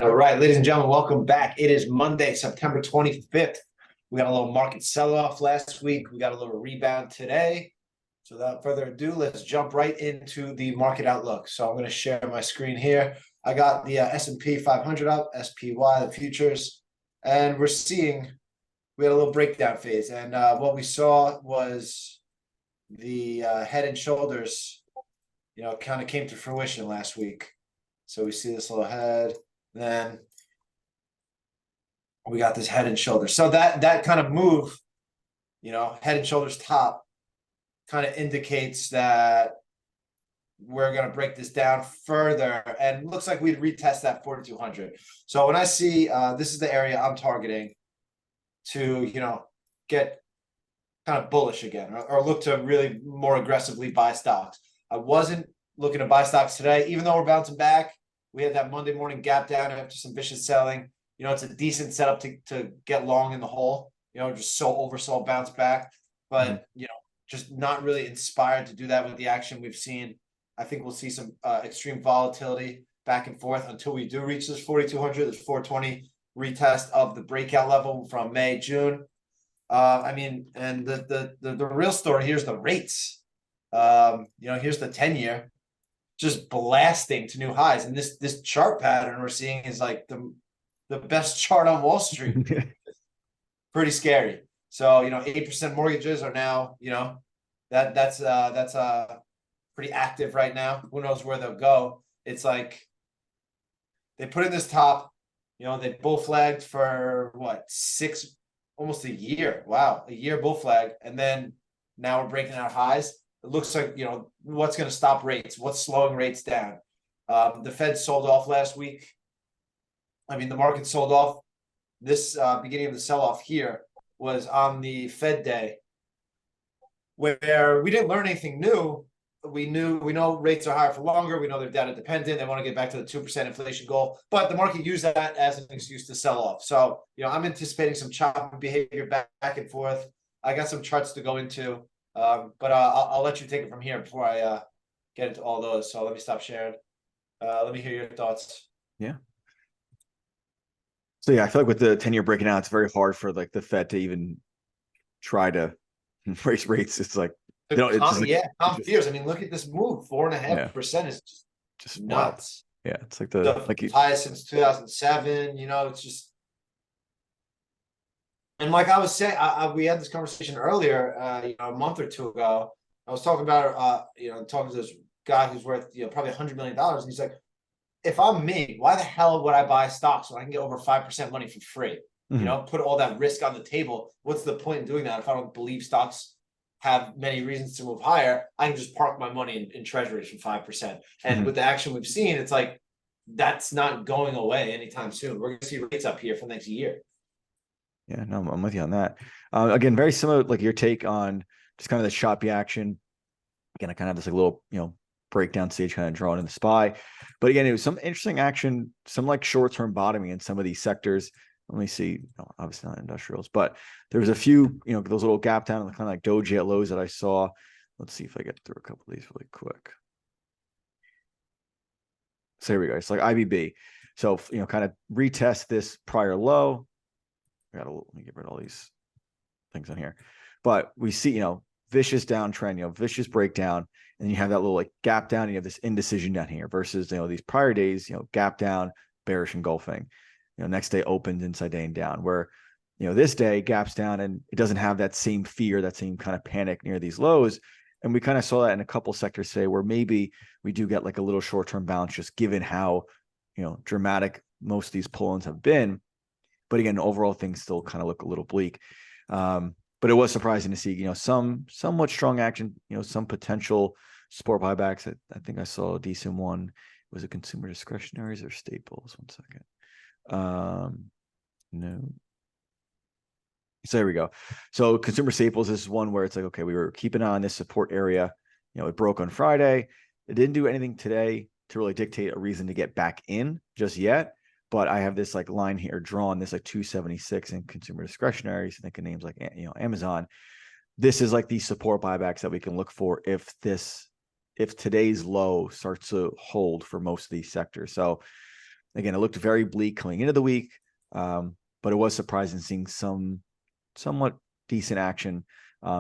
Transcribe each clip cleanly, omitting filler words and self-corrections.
All right, ladies and gentlemen, welcome back. It is Monday, September 25th. We got a little market sell-off last week. We got a little rebound today. So without further ado, let's jump right into the market outlook. So I'm going to share my screen here. I got the S&P 500 up, SPY, the futures, and we had a little breakdown phase. And what we saw was the head and shoulders, kind of came to fruition last week. So we see this little head. Then we got this head and shoulders. So that kind of move, head and shoulders top kind of indicates that we're going to break this down further. And looks like we'd retest that 4,200. So when I see this is the area I'm targeting to, get kind of bullish again or look to really more aggressively buy stocks. I wasn't looking to buy stocks today, even though we're bouncing back. We had that Monday morning gap down after some vicious selling. It's a decent setup to get long in the hole, just so oversold, bounce back. But, just not really inspired to do that with the action we've seen. I think we'll see some extreme volatility back and forth until we do reach this 4,200, this 420 retest of the breakout level from May, June. And the real story here's the rates. Here's the 10-year. Just blasting to new highs, and this chart pattern we're seeing is like the best chart on Wall Street. Pretty scary. So 8% mortgages are now that's pretty active right now. Who knows where they'll go? It's like they put in this top. They bull flagged for what, almost a year. Wow, a year bull flag, and then now we're breaking out highs. It looks like, what's going to stop rates? What's slowing rates down? The Fed sold off last week. The market sold off. This beginning of the sell-off here was on the Fed day, where we didn't learn anything new. We know rates are higher for longer. We know they're data dependent. They want to get back to the 2% inflation goal, but the market used that as an excuse to sell off. So, I'm anticipating some choppy behavior back and forth. I got some charts to go into. But I'll let you take it from here before I get into all those. So let me stop sharing. Let me hear your thoughts. Yeah. So I feel like with the 10-year breaking out, it's very hard for like the Fed to even try to raise rates. It's like calm fears. Look at this move. 4.5% is just nuts. Wild. Yeah, it's like the highest since 2007. It's just. And like I was saying, we had this conversation earlier, a month or two ago. I was talking about, talking to this guy who's worth, probably $100 million. And he's like, if I'm me, why the hell would I buy stocks when I can get over 5% money for free? Mm-hmm. Put all that risk on the table. What's the point in doing that if I don't believe stocks have many reasons to move higher? I can just park my money in treasuries for 5%. And with the action we've seen, it's like, that's not going away anytime soon. We're going to see rates up here for the next year. Yeah, no, I'm with you on that. Again, very similar, like your take on just kind of the choppy action. Again, I kind of have this like little, breakdown stage kind of drawn in the SPY. But again, it was some interesting action, some like short-term bottoming in some of these sectors. Let me see, obviously not industrials, but there was a few, those little gap down, kind of like doji at lows that I saw. Let's see if I get through a couple of these really quick. So here we go. It's like IBB. So, kind of retest this prior low. Let me get rid of all these things on here. But we see, vicious downtrend, vicious breakdown. And you have that little like gap down. And you have this indecision down here versus, these prior days, gap down, bearish engulfing. Next day opens inside day and down, where, this day gaps down and it doesn't have that same fear, that same kind of panic near these lows. And we kind of saw that in a couple sectors today, where maybe we do get like a little short-term bounce, just given how, dramatic most of these pull-ins have been. But again, overall things still kind of look a little bleak. But it was surprising to see, some somewhat strong action, some potential support buybacks. I think I saw a decent one. Was it consumer discretionaries or staples? 1 second. No. So there we go. So consumer staples, this is one where it's like, okay, we were keeping on this support area. It broke on Friday. It didn't do anything today to really dictate a reason to get back in just yet. But I have this like line here drawn, this like 276 in consumer discretionary. So think of names like, Amazon. This is like the support buybacks that we can look for if this if today's low starts to hold for most of these sectors. So again, it looked very bleak coming into the week, but it was surprising seeing some somewhat decent action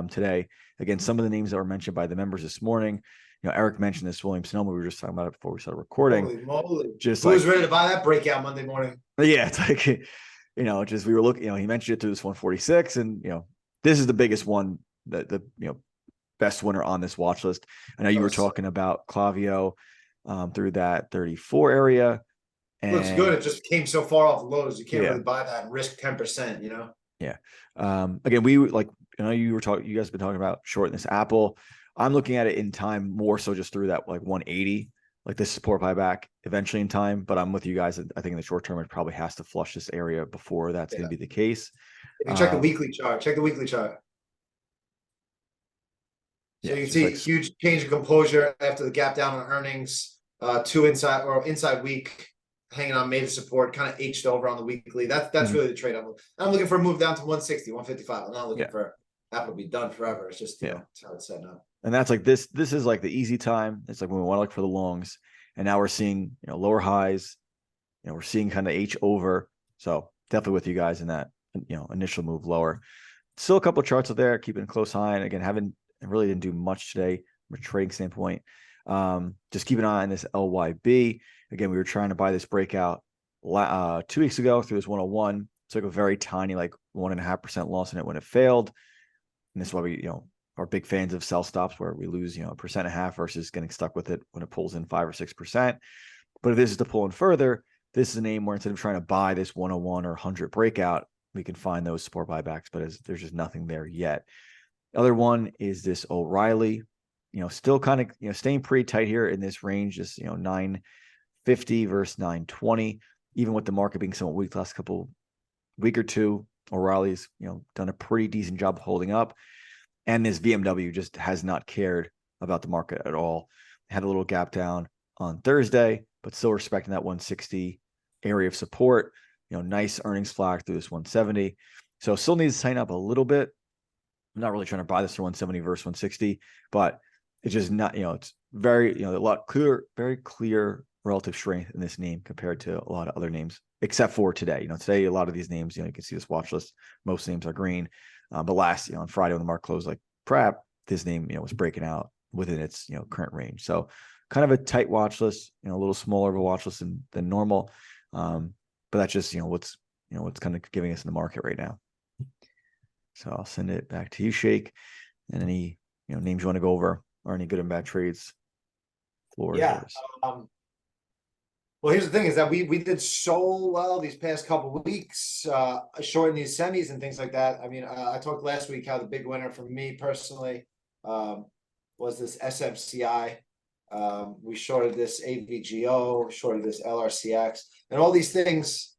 today. Again, some of the names that were mentioned by the members this morning, Eric mentioned this, William Sonoma, we were just talking about it before we started recording. Holy moly. Just Who was ready to buy that breakout Monday morning? Yeah, it's like, just we were looking, he mentioned it to this 146, and this is the biggest one, the best winner on this watch list. I know you were talking about Clavio through that 34 area. And looks good. It just came so far off lows. You can't really buy that and risk 10%, Yeah. Again, we like, you guys have been talking about shorting this Apple. I'm looking at it in time more so just through that like 180, like this support buyback eventually in time. But I'm with you guys. I think in the short term, it probably has to flush this area before that's going to be the case. If you check the weekly chart, check the weekly chart. So you can see huge change in composure after the gap down on earnings, inside week, hanging on major support, kind of H'd over on the weekly. That's really the trade I'm looking for a move down to 160, 155. I'm not looking for Apple to be done forever. It's just that's how it's setting up. And that's like this is like the easy time. It's like when we want to look for the longs. And now we're seeing lower highs. We're seeing kind of H over. So definitely with you guys in that initial move lower. Still a couple of charts out there, keeping a close eye. And again, really didn't do much today from a trading standpoint. Just keep an eye on this LYB. Again, we were trying to buy this breakout 2 weeks ago through this 101. It's like a very tiny, like 1.5% loss in it when it failed. And this is why we, are big fans of sell stops where we lose, 1.5% versus getting stuck with it when it pulls in 5 or 6%. But if this is to pull in further, this is a name where instead of trying to buy this 101 or 100 breakout, we can find those support buybacks, but there's just nothing there yet. Other one is this O'Reilly, still kind of, staying pretty tight here in this range, just, 950 versus 920, even with the market being somewhat weak the last week or two. O'Reilly's, done a pretty decent job holding up. And this VMW just has not cared about the market at all. Had a little gap down on Thursday, but still respecting that 160 area of support. Nice earnings flag through this 170. So still needs to tighten up a little bit. I'm not really trying to buy this for 170 versus 160, but it's just not, it's very, a lot clear, very clear relative strength in this name compared to a lot of other names, except for today. Today, a lot of these names, you can see this watch list. Most names are green. But last, on Friday when the market closed like crap, this name, was breaking out within its, current range. So kind of a tight watch list, a little smaller of a watch list than normal. But that's just, what's kind of giving us in the market right now. So I'll send it back to you, Shake. And any, names you want to go over or any good and bad trades. Floor is yours. Well, here's the thing is that we did so well these past couple of weeks, shorting these semis and things like that. I mean, I talked last week how the big winner for me personally was this SMCI. We shorted this AVGO, shorted this LRCX, and all these things,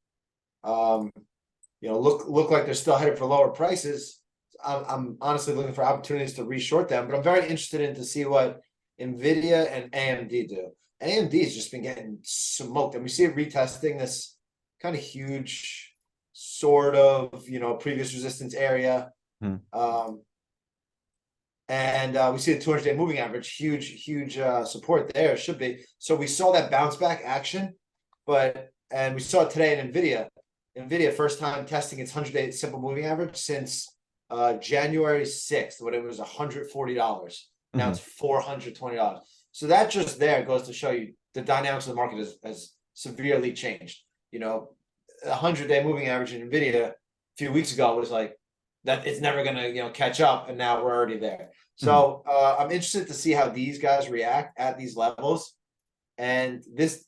look like they're still headed for lower prices. I'm honestly looking for opportunities to reshort them, but I'm very interested in to see what NVIDIA and AMD do. AMD has just been getting smoked, and we see it retesting this kind of huge sort of, previous resistance area. And we see the 200-day moving average, huge support there. It should be. So we saw that bounce back action, and we saw it today in NVIDIA. NVIDIA first time testing its 100-day simple moving average since January 6th, when it was $140. Now it's $420. So that just there goes to show you the dynamics of the market has severely changed. A 100-day moving average in NVIDIA a few weeks ago was like that. It's never going to catch up, and now we're already there. So I'm interested to see how these guys react at these levels, and this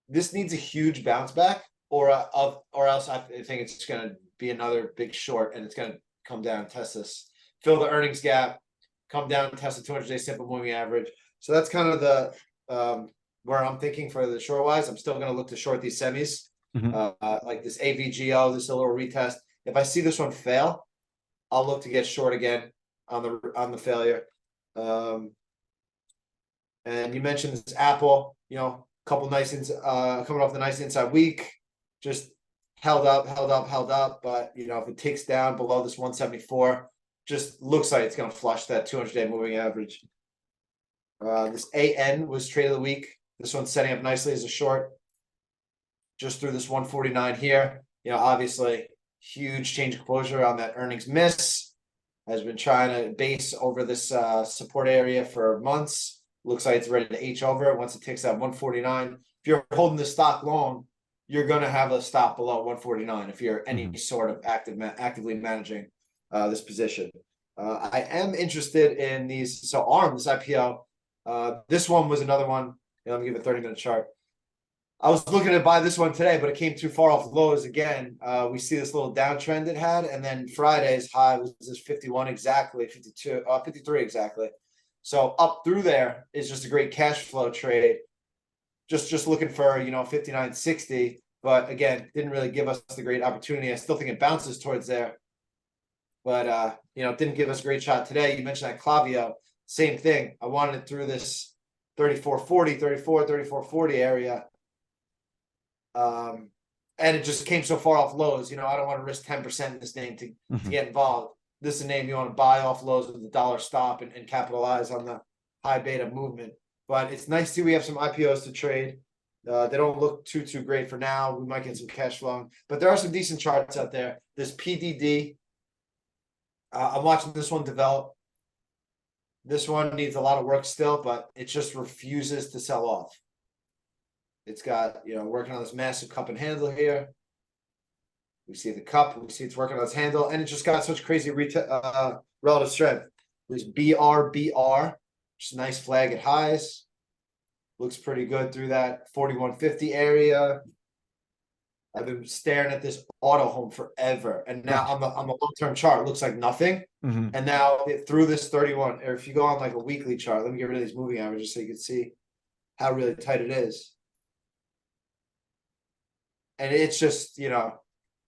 needs a huge bounce back, or else I think it's going to be another big short, and it's going to come down and test this, fill the earnings gap, come down and test the 200-day simple moving average. So that's kind of the where I'm thinking for the short wise. I'm still going to look to short these semis, like this AVGO, this little retest. If I see this one fail, I'll look to get short again on the failure. And you mentioned this Apple, couple nice coming off the nice inside week, just held up. But if it takes down below this 174, just looks like it's going to flush that 200-day moving average. This AN was trade of the week. This one's setting up nicely as a short. Just through this 149 here. Obviously, huge change of closure on that earnings miss. Has been trying to base over this support area for months. Looks like it's ready to H over it once it takes that 149. If you're holding the stock long, you're going to have a stop below 149 if you're any sort of actively managing this position. I am interested in these. So ARM, this IPO, this one was another one. Let me give a 30-minute chart. I was looking to buy this one today, but it came too far off lows again. We see this little downtrend it had, and then Friday's high was this 51 exactly, 52, 53 exactly. So up through there is just a great cash flow trade. Just looking for 59.60, but again, didn't really give us the great opportunity. I still think it bounces towards there, but didn't give us a great shot today. You mentioned that Clavio, same thing. I wanted it through this 34.40, 34.40 area. And it just came so far off lows. I don't want to risk 10% in this name to get involved. This is a name you want to buy off lows with the dollar stop and capitalize on the high beta movement. But it's nice to see we have some IPOs to trade. They don't look too great for now. We might get some cash flowing, but there are some decent charts out there. This PDD, I'm watching this one develop. This one needs a lot of work still, but it just refuses to sell off. It's got, working on this massive cup and handle here. We see the cup, we see it's working on its handle, and it just got such crazy relative strength. There's BRBR, just a nice flag at highs. Looks pretty good through that 4150 area. I've been staring at this auto home forever, and now on the long-term chart, it looks like nothing. And now through this 31, or if you go on like a weekly chart, let me get rid of these moving averages so you can see how really tight it is. And it's just,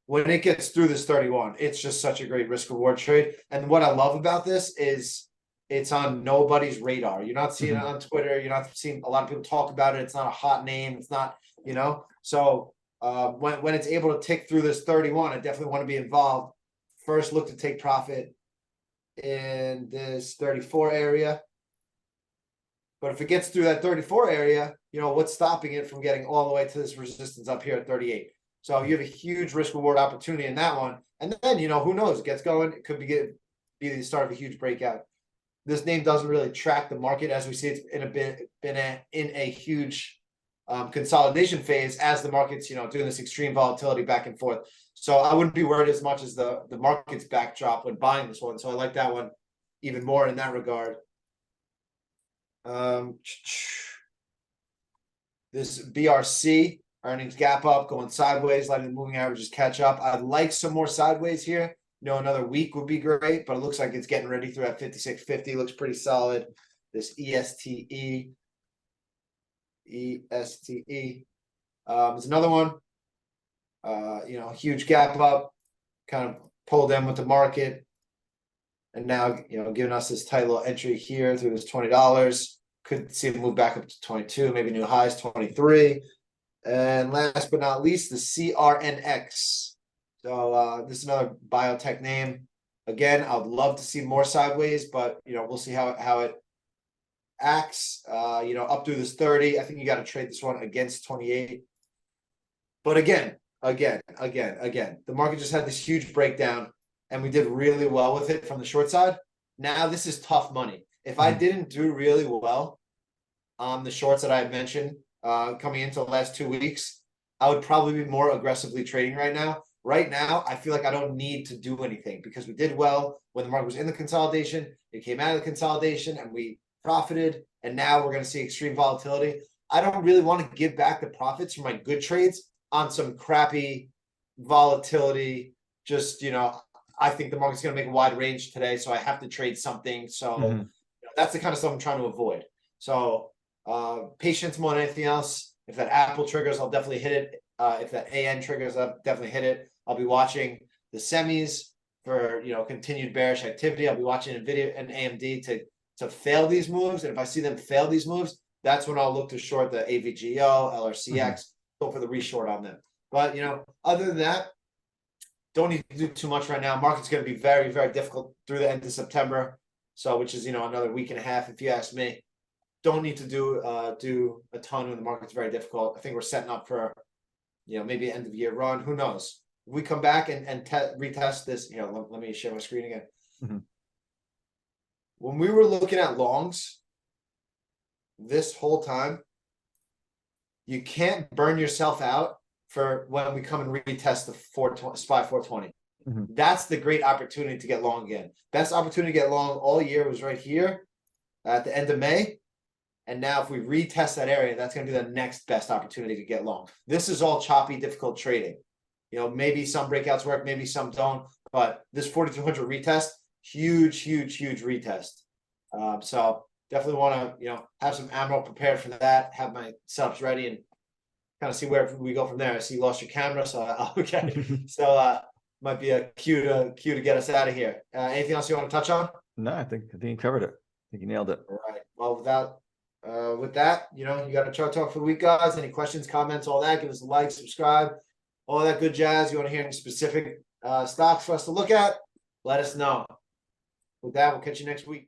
when it gets through this 31, it's just such a great risk reward trade. And what I love about this is it's on nobody's radar. You're not seeing it on Twitter. You're not seeing a lot of people talk about it. It's not a hot name. It's not, so when it's able to tick through this 31, I definitely want to be involved. First, look to take profit in this 34 area. But if it gets through that 34 area, what's stopping it from getting all the way to this resistance up here at 38? So you have a huge risk reward opportunity in that one. And then, who knows, it gets going. It could be the start of a huge breakout. This name doesn't really track the market as we see it's in a huge consolidation phase as the market's, doing this extreme volatility back and forth. So I wouldn't be worried as much as the market's backdrop when buying this one. So I like that one even more in that regard. This BRC earnings gap up, going sideways, letting the moving averages catch up. I'd like some more sideways here. Another week would be great, but it looks like it's getting ready through that 56.50. Looks pretty solid. This ESTE is another one. Huge gap up, kind of pulled in with the market. And now, giving us this tight little entry here through this $20. Could see it move back up to 22, maybe new highs 23. And last but not least, the CRNX. So this is another biotech name. Again, I would love to see more sideways, but we'll see how it acts. Up through this 30. I think you got to trade this one against 28. But again, the market just had this huge breakdown, and we did really well with it from the short side. Now this is tough money. If I didn't do really well on the shorts that I had mentioned coming into the last 2 weeks, I would probably be more aggressively trading right now. Right now, I feel like I don't need to do anything because we did well when the market was in the consolidation. It came out of the consolidation and we profited, and now we're going to see extreme volatility. I don't really want to give back the profits from my good trades on some crappy volatility. Just, I think the market's going to make a wide range today, so I have to trade something. So that's the kind of stuff I'm trying to avoid. So patience more than anything else. If that Apple triggers, I'll definitely hit it. If that AN triggers, I'll definitely hit it. I'll be watching the semis for continued bearish activity. I'll be watching NVIDIA and AMD to fail these moves. And if I see them fail these moves, that's when I'll look to short the AVGO, LRCX, go for the reshort on them. But other than that, don't need to do too much right now. Market's going to be very, very difficult through the end of September. So, which is, another week and a half, if you ask me. don't need to do a ton when the market's very difficult. I think we're setting up for, maybe end of year run. Who knows? If we come back and retest this, let me share my screen again. Mhm. When we were looking at longs this whole time, you can't burn yourself out for when we come and retest the 420. Mhm. That's the great opportunity to get long again. Best opportunity to get long all year was right here at the end of May. And now if we retest that area, that's going to be the next best opportunity to get long. This is all choppy, difficult trading. Maybe some breakouts work, maybe some don't. But this 4,200 retest, huge retest. So definitely want to, have some ammo prepared for that. Have my setups ready and kind of see where we go from there. I see you lost your camera, so okay. So might be a cue to get us out of here. Anything else you want to touch on? No, I think you covered it. I think you nailed it. All right. Well, with that, you got a chart talk for the week, guys. Any questions, comments, all that? Give us a like, subscribe, all that good jazz. You want to hear any specific stocks for us to look at? Let us know. With that, we'll catch you next week.